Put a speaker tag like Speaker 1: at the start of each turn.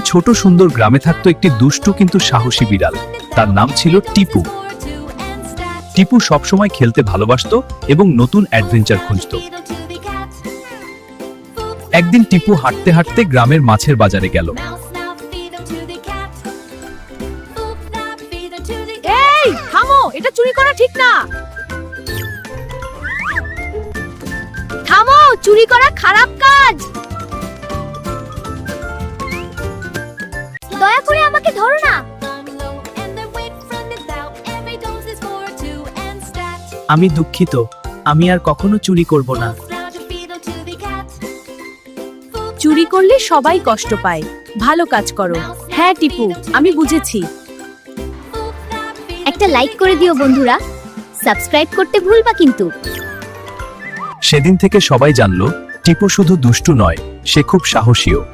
Speaker 1: ছোট সুন্দর গ্রামে থাকতো একটি দুষ্টু কিন্তু সাহসী বিড়াল। তার নাম ছিল টিপু। টিপু সবসময় খেলতে ভালোবাসতো এবং নতুন অ্যাডভেঞ্চার খুঁজত। একদিন টিপু হাঁটতে হাঁটতে গ্রামের মাছের বাজারে গেল।
Speaker 2: এই থামো, এটা চুরি করা ঠিক না। থামো, চুরি করা খারাপ কাজ। দয়া করে আমাকে ধরো না।
Speaker 3: আমি দুঃখিত, আমি আর কখনো চুরি করব না।
Speaker 2: চুরি করলে সবাই কষ্ট পায়, ভালো কাজ করো। হ্যাঁ টিপু, আমি বুঝেছি।
Speaker 4: একটা লাইক করে দিও বন্ধুরা, সাবস্ক্রাইব করতে ভুলবা কিন্তু।
Speaker 1: সেদিন থেকে সবাই জানল টিপু শুধু দুষ্টু নয়, সে খুব সাহসীও।